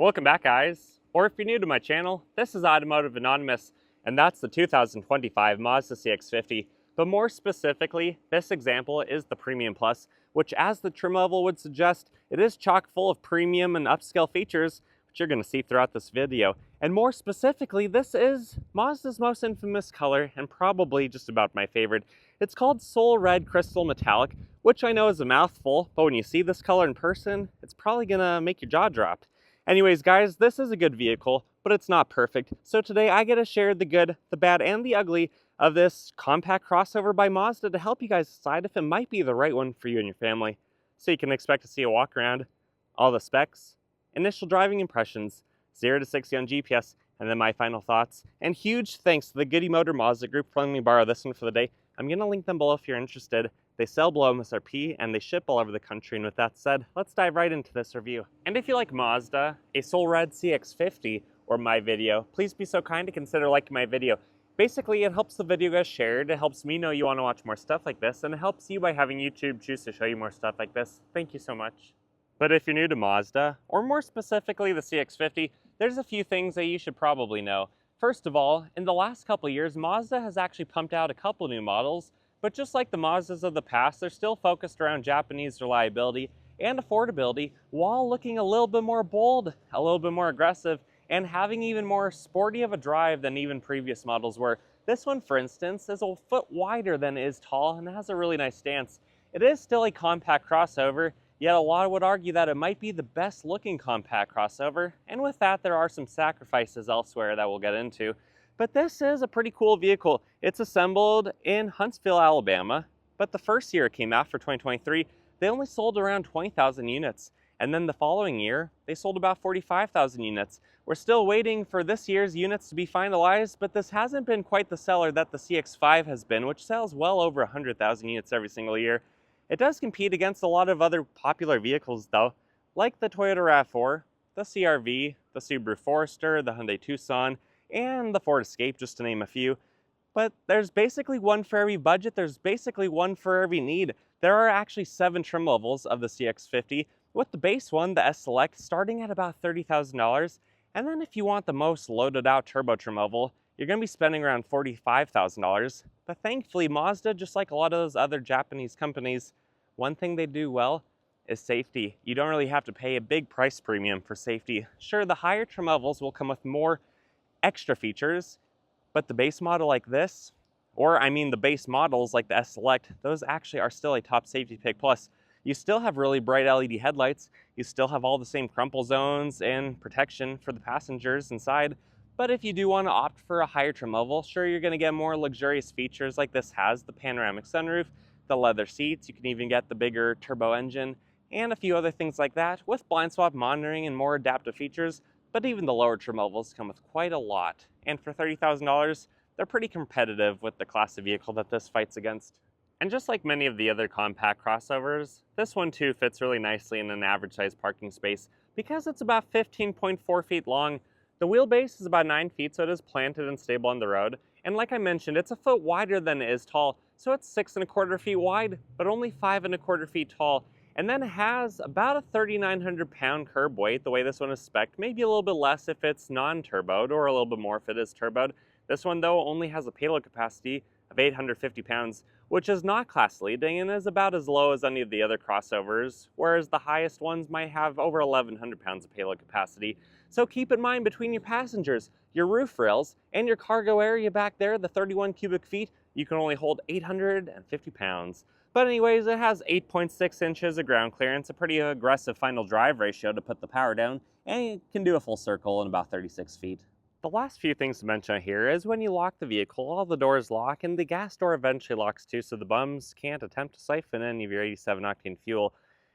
Welcome back, guys. Or if you're new to my channel, this is Automotive Anonymous, and that's the 2025 Mazda CX-50. But more specifically, this example is the Premium Plus, which, as the trim level would suggest, it is chock full of premium and upscale features, which you're going to see throughout this video. And more specifically, this is Mazda's most infamous color, and probably just about my favorite. It's called Soul Red Crystal Metallic, which I know is a mouthful, but when you see this color in person, it's probably going to make your jaw drop. Anyways, guys, this is a good vehicle, but it's not perfect. So today I get to share the good, the bad, and the ugly of this compact crossover by Mazda to help you guys decide if it might be the right one for you and your family. So you can expect to see a walk around, all the specs, initial driving impressions, 0 to 60 on GPS, and then my final thoughts. And huge thanks to the Goody Motor Mazda Group for letting me borrow this one for the day. I'm going to link them below if you're interested. They sell below MSRP and they ship all over the country. And with that said, let's dive right into this review. And if you like Mazda, a Soul Red CX-50, or my video, please be so kind to consider liking my video. Basically, it helps the video get shared, it helps me know you want to watch more stuff like this, and it helps you by having YouTube choose to show you more stuff like this. Thank you so much. But if you're new to Mazda, or more specifically the CX-50, there's a few things that you should probably know. First of all, in the last couple of years, Mazda has actually pumped out a couple new models, but just like the Mazdas of the past, they're still focused around Japanese reliability and affordability while looking a little bit more bold, a little bit more aggressive, and having even more sporty of a drive than even previous models were. This one, for instance, is a foot wider than it is tall and has a really nice stance. It is still a compact crossover, yet a lot would argue that it might be the best looking compact crossover, and with that there are some sacrifices elsewhere that we'll get into. But this is a pretty cool vehicle. It's assembled in Huntsville, Alabama, but the first year it came out for 2023, they only sold around 20,000 units. And then the following year, they sold about 45,000 units. We're still waiting for this year's units to be finalized, but this hasn't been quite the seller that the CX-5 has been, which sells well over 100,000 units every single year. It does compete against a lot of other popular vehicles though, like the Toyota Rav4, the CR-V, the Subaru Forester, the Hyundai Tucson, and the Ford Escape, just to name a few. But there's basically one for every budget, there's basically one for every need. There are actually 7 trim levels of the CX-50, with the base one, the S-Select, starting at about $30,000. And then if you want the most loaded out turbo trim level, you're going to be spending around $45,000. But thankfully, Mazda, just like a lot of those other Japanese companies, one thing they do well is safety. You don't really have to pay a big price premium for safety. Sure, the higher trim levels will come with more extra features, but the base model like this, or I mean the base models like the S-Select, those actually are still a top safety pick. Plus, you still have really bright LED headlights, you still have all the same crumple zones and protection for the passengers inside, but if you do want to opt for a higher trim level, sure, you're going to get more luxurious features like this has the panoramic sunroof, the leather seats, you can even get the bigger turbo engine, and a few other things like that with blind spot monitoring and more adaptive features. But even the lower trim levels come with quite a lot, and for $30,000, they're pretty competitive with the class of vehicle that this fights against. And just like many of the other compact crossovers, this one too fits really nicely in an average size parking space because it's about 15.4 feet long. The wheelbase is about 9 feet, so it is planted and stable on the road. And like I mentioned, it's a foot wider than it is tall, so it's 6¼ feet wide, but only 5¼ feet tall. And then it has about a 3,900 pound curb weight, the way this one is spec'd, maybe a little bit less if it's non-turboed, or a little bit more if it is turboed. This one though only has a payload capacity of 850 pounds, which is not class leading and is about as low as any of the other crossovers, whereas the highest ones might have over 1,100 pounds of payload capacity. So keep in mind, between your passengers, your roof rails, and your cargo area back there, the 31 cubic feet, you can only hold 850 pounds. But anyways, it has 8.6 inches of ground clearance, a pretty aggressive final drive ratio to put the power down, and it can do a full circle in about 36 feet. The last few things to mention here is when you lock the vehicle, all the doors lock, and the gas door eventually locks too, so the bums can't attempt to siphon any of your 87 octane fuel.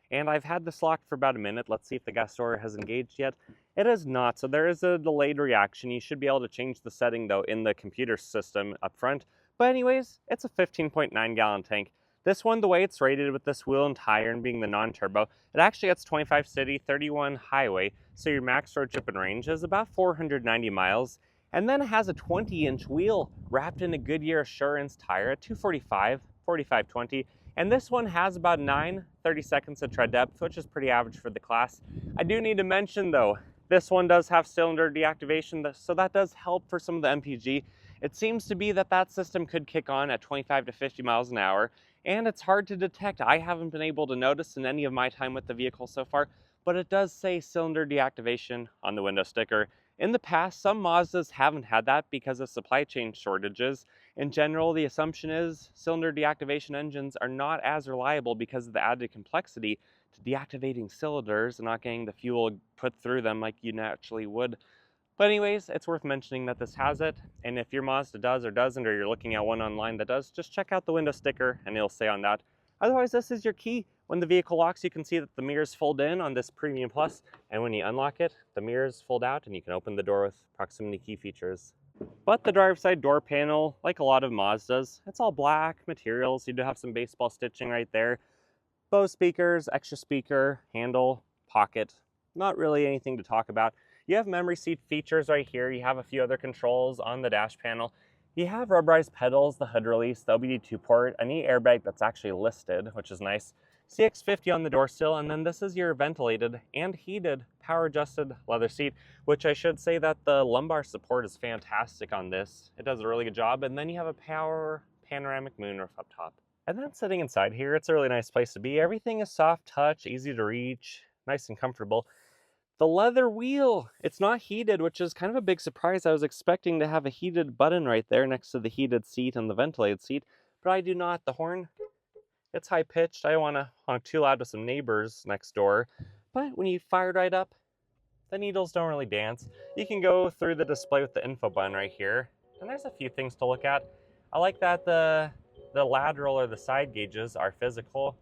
And I've had this locked for about a minute. Let's see if the gas door has engaged yet. It is not, so there is a delayed reaction. You should be able to change the setting though in the computer system up front. But anyways, it's a 15.9 gallon tank. This one, the way it's rated with this wheel and tire and being the non-turbo, it actually gets 25 city, 31 highway, so your max road trip and range is about 490 miles. And then it has a 20-inch wheel wrapped in a Goodyear Assurance tire at 245, 45/20, And this one has about 9 30 seconds of tread depth, which is pretty average for the class. I do need to mention though, This one does have cylinder deactivation, so that does help for some of the MPG. It seems to be that that system could kick on at 25 to 50 miles an hour, and it's hard to detect. I haven't been able to notice in any of my time with the vehicle so far, but it does say cylinder deactivation on the window sticker. In the past, some Mazdas haven't had that because of supply chain shortages. In general, the assumption is cylinder deactivation engines are not as reliable because of the added complexity to deactivating cylinders and not getting the fuel put through them like you naturally would. But anyways, it's worth mentioning that this has it, and if your Mazda does or doesn't, or you're looking at one online that does, just check out the window sticker and it'll say on that. Otherwise, this is your key. When the vehicle locks, you can see that the mirrors fold in on this Premium Plus, and when you unlock it, the mirrors fold out and you can open the door with proximity key features. But the driver's side door panel, like a lot of Mazdas, it's all black materials. You do have some baseball stitching right there. Bose speakers, extra speaker, handle, pocket. Not really anything to talk about. You have memory seat features right here. You have a few other controls on the dash panel. You have rubberized pedals, the hood release, the OBD2 port, a neat airbag that's actually listed, which is nice. CX-50 on the door sill, and then this is your ventilated and heated power adjusted leather seat, which I should say that the lumbar support is fantastic on this. It does a really good job. And then you have a power panoramic moonroof up top. And then sitting inside here, it's a really nice place to be. Everything is soft touch, easy to reach, nice and comfortable. The leather wheel, it's not heated, which is kind of a big surprise. I was expecting to have a heated button right there next to the heated seat and the ventilated seat, but I do not. The horn, it's high pitched. I don't want to honk too loud to some neighbors next door, but when you fire it right up, the needles don't really dance. You can go through the display with the info button right here, and there's a few things to look at. I like that the lateral or the side gauges are physical.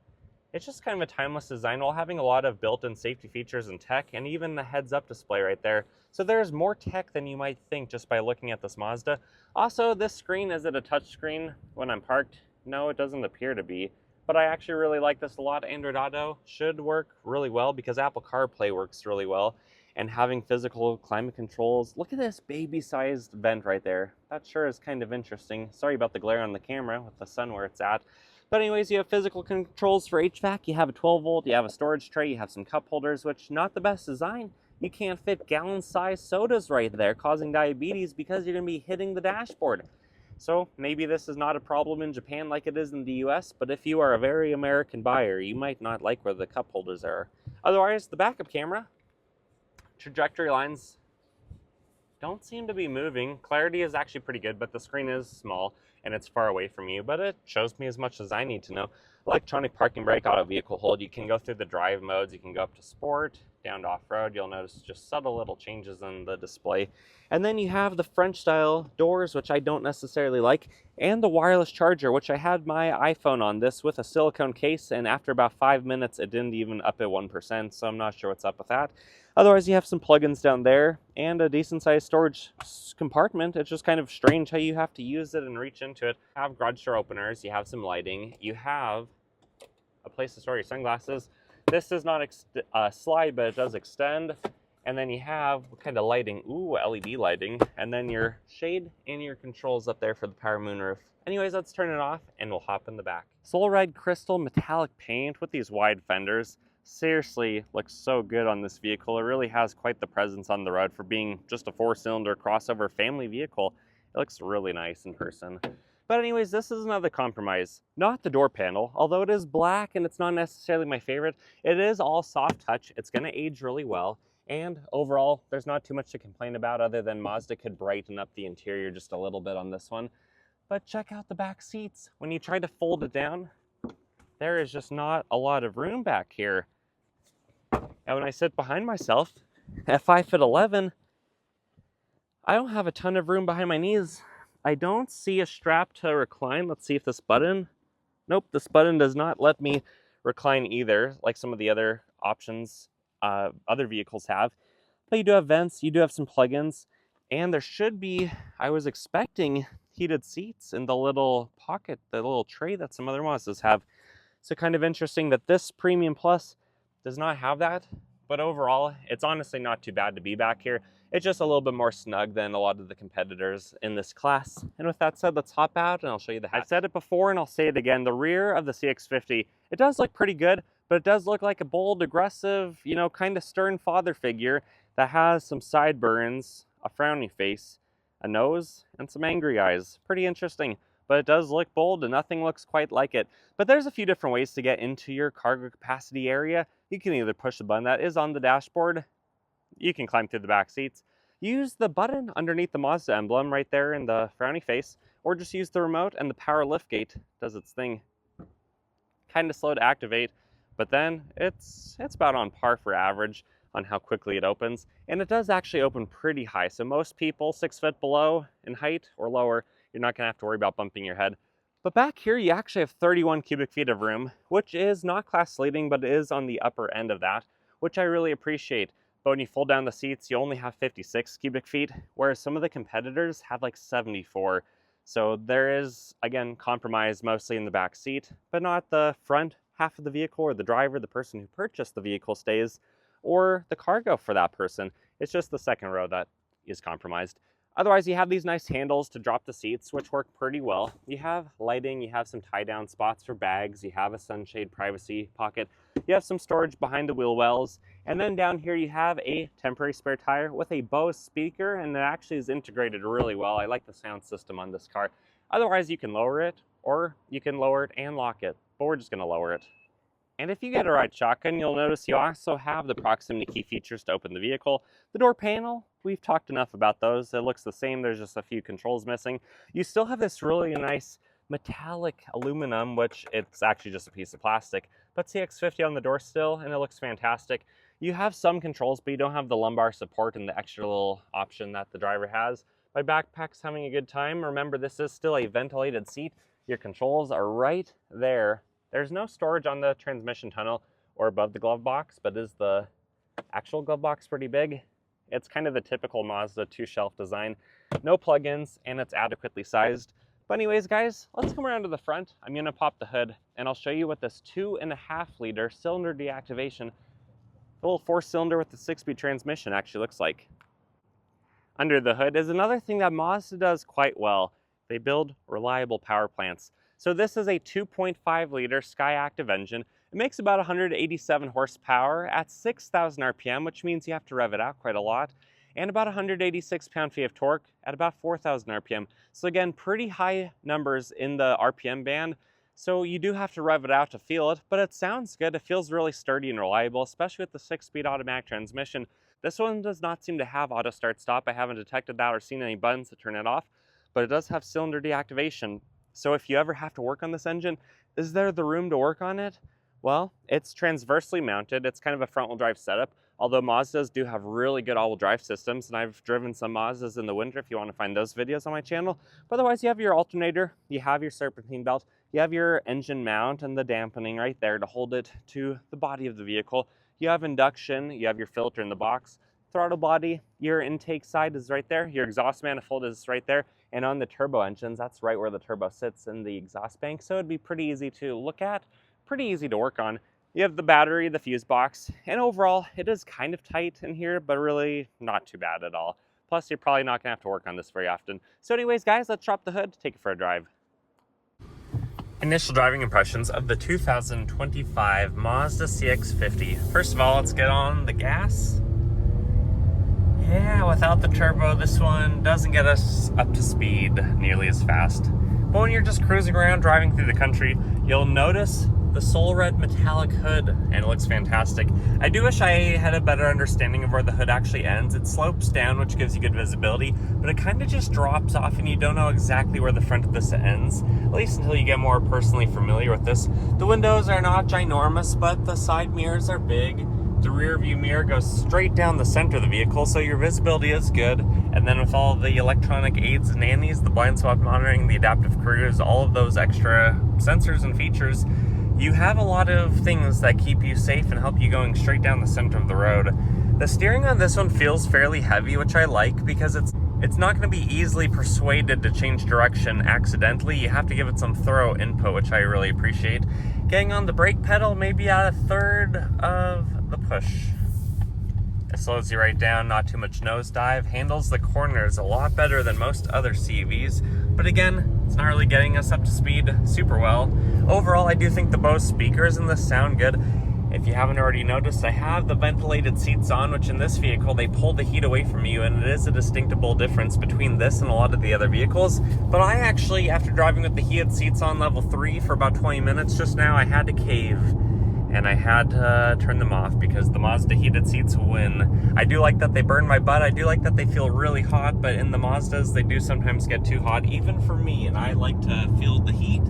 It's just kind of a timeless design while having a lot of built-in safety features and tech, and even the heads-up display right there. So there's more tech than you might think just by looking at this Mazda. Also, this screen, is it a touch screen when I'm parked? No, it doesn't appear to be. But I actually really like this a lot. Android Auto should work really well because Apple CarPlay works really well. And having physical climate controls. Look at this baby-sized vent right there. That sure is kind of interesting. Sorry about the glare on the camera with the sun where it's at. But anyways, you have physical controls for HVAC. You have a 12-volt, you have a storage tray, you have some cup holders, which not the best design. You can't fit gallon-sized sodas right there, causing diabetes because you're going to be hitting the dashboard. So maybe this is not a problem in Japan like it is in the US, but if you are a very American buyer, you might not like where the cup holders are. Otherwise, the backup camera, trajectory lines don't seem to be moving. Clarity is actually pretty good, but the screen is small and it's far away from you, but it shows me as much as I need to know. Electronic parking brake, auto vehicle hold. You can go through the drive modes. You can go up to sport, down to off-road. You'll notice just subtle little changes in the display. And then you have the French style doors, which I don't necessarily like, and the wireless charger, which I had my iPhone on this with a silicone case, and after about 5 minutes, it didn't even up at 1%, so I'm not sure what's up with that. Otherwise, you have some plugins down there and a decent sized storage compartment. It's just kind of strange how you have to use it and reach into it. You have garage door openers, you have some lighting, you have a place to store your sunglasses. This does not slide, but it does extend. And then you have what kind of lighting? Ooh, LED lighting. And then your shade and your controls up there for the power moonroof. Anyways, let's turn it off and we'll hop in the back. Soul Red Crystal metallic paint with these wide fenders. Seriously looks so good on this vehicle. It really has quite the presence on the road for being just a 4-cylinder crossover family vehicle. It looks really nice in person. But anyways, this is another compromise. Not the door panel, although it is black and it's not necessarily my favorite. It is all soft touch. It's going to age really well. And overall, there's not too much to complain about other than Mazda could brighten up the interior just a little bit on this one. But check out the back seats. When you try to fold it down, there is just not a lot of room back here. And when I sit behind myself at 5'11", I don't have a ton of room behind my knees. I don't see a strap to recline. Let's see if this button, nope, this button does not let me recline either, like some of the other options other vehicles have. But you do have vents, you do have some plugins, and there should be, I was expecting heated seats in the little pocket, the little tray that some other Mazdas have. So kind of interesting that this Premium Plus does not have that, but overall, it's honestly not too bad to be back here. It's just a little bit more snug than a lot of the competitors in this class. And with that said, let's hop out and I'll show you the hatch. I've said it before and I'll say it again. The rear of the CX-50, it does look pretty good, but it does look like a bold, aggressive, you know, kind of stern father figure that has some sideburns, a frowny face, a nose, and some angry eyes. Pretty interesting, but it does look bold and nothing looks quite like it. But there's a few different ways to get into your cargo capacity area. You can either push the button that is on the dashboard, you can climb through the back seats, use the button underneath the Mazda emblem right there in the frowny face, or just use the remote and the power liftgate does its thing. Kind of slow to activate, but then it's about on par for average on how quickly it opens. And it does actually open pretty high, so most people 6 foot below in height or lower, you're not gonna have to worry about bumping your head. But back here you actually have 31 cubic feet of room, which is not class leading, but it is on the upper end of that, which I really appreciate. But when you fold down the seats, you only have 56 cubic feet, whereas some of the competitors have like 74. So there is, again, compromise mostly in the back seat, but not the front half of the vehicle or the driver, the person who purchased the vehicle stays, or the cargo for that person. It's just the second row that is compromised. Otherwise, you have these nice handles to drop the seats, which work pretty well. You have lighting, you have some tie-down spots for bags, you have a sunshade privacy pocket, you have some storage behind the wheel wells, and then down here you have a temporary spare tire with a Bose speaker, and it actually is integrated really well. I like the sound system on this car. Otherwise, you can lower it, or you can lower it and lock it, but we're just gonna lower it. And if you get a ride shotgun, you'll notice you also have the proximity key features to open the vehicle. The door panel, we've talked enough about those. It looks the same, there's just a few controls missing. You still have this really nice metallic aluminum, which it's actually just a piece of plastic, but CX-50 on the door still, and it looks fantastic. You have some controls, but you don't have the lumbar support and the extra little option that the driver has. My backpack's having a good time. Remember, this is still a ventilated seat. Your controls are right there. There's no storage on the transmission tunnel or above the glove box, but is the actual glove box pretty big? It's kind of the typical Mazda 2-shelf design. No plugins, and it's adequately sized. But anyways, guys, let's come around to the front. I'm gonna pop the hood, and I'll show you what this 2.5-liter cylinder deactivation, the little 4-cylinder with the 6-speed transmission actually looks like. Under the hood is another thing that Mazda does quite well. They build reliable power plants. So this is a 2.5-liter Skyactiv engine. It makes about 187 horsepower at 6,000 RPM, which means you have to rev it out quite a lot, and about 186 pound-feet of torque at about 4,000 RPM. So again, pretty high numbers in the RPM band. So you do have to rev it out to feel it, but it sounds good. It feels really sturdy and reliable, especially with the 6-speed automatic transmission. This one does not seem to have auto start stop. I haven't detected that or seen any buttons to turn it off, but it does have cylinder deactivation. So if you ever have to work on this engine, is there the room to work on it? Well, it's transversely mounted. It's kind of a front-wheel drive setup, although Mazdas do have really good all-wheel drive systems, and I've driven some Mazdas in the winter if you want to find those videos on my channel. But otherwise, you have your alternator, you have your serpentine belt, you have your engine mount and the dampening right there to hold it to the body of the vehicle. You have induction, you have your filter in the box, throttle body, your intake side is right there, your exhaust manifold is right there, and on the turbo engines, that's right where the turbo sits in the exhaust bank, so it'd be pretty easy to look at, pretty easy to work on. You have the battery, the fuse box, and overall, it is kind of tight in here, but really not too bad at all. Plus, you're probably not gonna have to work on this very often. So anyways, guys, let's drop the hood, take it for a drive. Initial driving impressions of the 2025 Mazda CX-50. First of all, let's get on the gas. Yeah, without the turbo, this one doesn't get us up to speed nearly as fast. But when you're just cruising around driving through the country, you'll notice the soul red metallic hood, and it looks fantastic. I do wish I had a better understanding of where the hood actually ends. It slopes down, which gives you good visibility, but it kind of just drops off and you don't know exactly where the front of this ends, at least until you get more personally familiar with this. The windows are not ginormous, but the side mirrors are big. The rear view mirror goes straight down the center of the vehicle, so your visibility is good. And then with all the electronic aids and nannies, the blind spot monitoring, the adaptive cruise, all of those extra sensors and features, you have a lot of things that keep you safe and help you going straight down the center of the road. The steering on this one feels fairly heavy, which I like because it's not going to be easily persuaded to change direction accidentally. You have to give it some thorough input, which I really appreciate. Getting on the brake pedal, maybe at a third of the push. It slows you right down, not too much nosedive, handles the corners a lot better than most other CVs, but again, it's not really getting us up to speed super well. Overall, I do think the Bose speakers in this sound good, If you haven't already noticed, I have the ventilated seats on, which in this vehicle, they pull the heat away from you, and it is a distinctable difference between this and a lot of the other vehicles. But I actually, after driving with the heated seats on level 3 for about 20 minutes just now, I had to cave, and I had to turn them off because the Mazda heated seats win. I do like that they burn my butt. I do like that they feel really hot, but in the Mazdas, they do sometimes get too hot, even for me, and I like to feel the heat.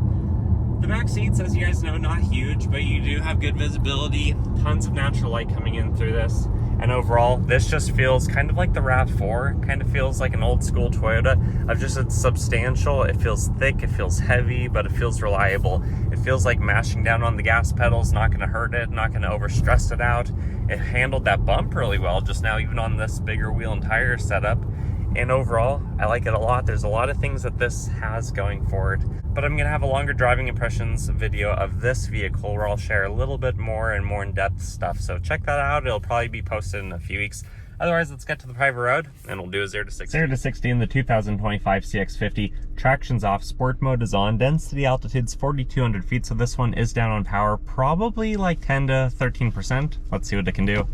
The back seats, as you guys know, not huge, but you do have good visibility, tons of natural light coming in through this, and overall, this just feels kind of like the Rav4, kind of feels like an old school Toyota, of just it's substantial, it feels thick, it feels heavy, but it feels reliable. It feels like mashing down on the gas pedals, not going to hurt it, not going to overstress it out. It handled that bump really well just now, even on this bigger wheel and tire setup. And overall, I like it a lot. There's a lot of things that this has going for it. But I'm going to have a longer driving impressions video of this vehicle where I'll share a little bit more and more in-depth stuff. So check that out. It'll probably be posted in a few weeks. Otherwise, let's get to the private road and we'll do a 0 to 60. 0 to 60 in the 2025 CX-50. Traction's off, sport mode is on, density altitude's 4,200 feet. So this one is down on power, probably like 10 to 13%. Let's see what it can do.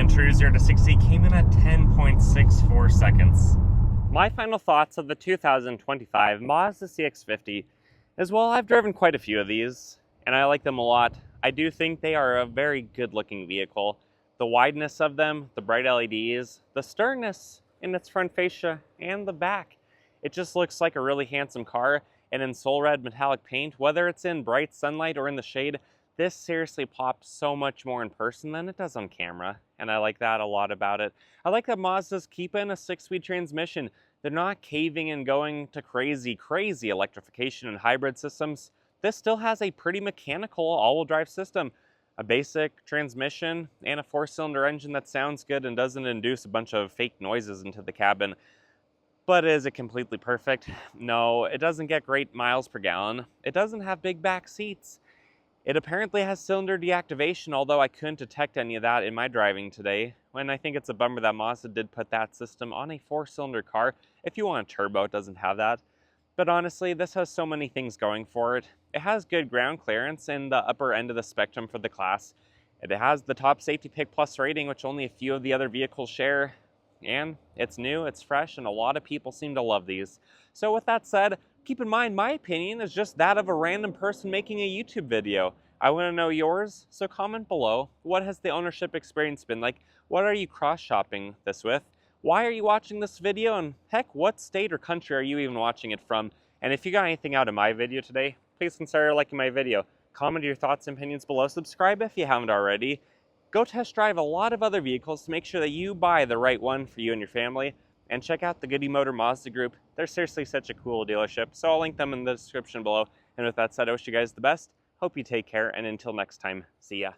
True 0 to 60 came in at 10.64 seconds. My final thoughts of the 2025 Mazda CX-50 is, well, I've driven quite a few of these, and I like them a lot. I do think they are a very good-looking vehicle. The wideness of them, the bright LEDs, the sternness in its front fascia, and the back. It just looks like a really handsome car, and in soul red metallic paint, whether it's in bright sunlight or in the shade, this seriously pops so much more in person than it does on camera, and I like that a lot about it. I like that Mazda's keeping a 6-speed transmission. They're not caving and going to crazy electrification and hybrid systems. This still has a pretty mechanical all-wheel drive system, a basic transmission, and a 4-cylinder engine that sounds good and doesn't induce a bunch of fake noises into the cabin. But is it completely perfect? No, it doesn't get great miles per gallon. It doesn't have big back seats. It apparently has cylinder deactivation, although I couldn't detect any of that in my driving today. And I think it's a bummer that Mazda did put that system on a 4-cylinder car. If you want a turbo, it doesn't have that. But honestly, this has so many things going for it. It has good ground clearance in the upper end of the spectrum for the class. It has the top Safety Pick Plus rating, which only a few of the other vehicles share. And it's new, it's fresh, and a lot of people seem to love these. So with that said, keep in mind, my opinion is just that of a random person making a YouTube video. I want to know yours, so comment below. What has the ownership experience been like? What are you cross-shopping this with? Why are you watching this video? And heck, what state or country are you even watching it from? And if you got anything out of my video today, please consider liking my video. Comment your thoughts and opinions below. Subscribe if you haven't already. Go test drive a lot of other vehicles to make sure that you buy the right one for you and your family. And check out the Goody Motor Mazda group. They're seriously such a cool dealership, so I'll link them in the description below. And with that said, I wish you guys the best. Hope you take care, and until next time, see ya.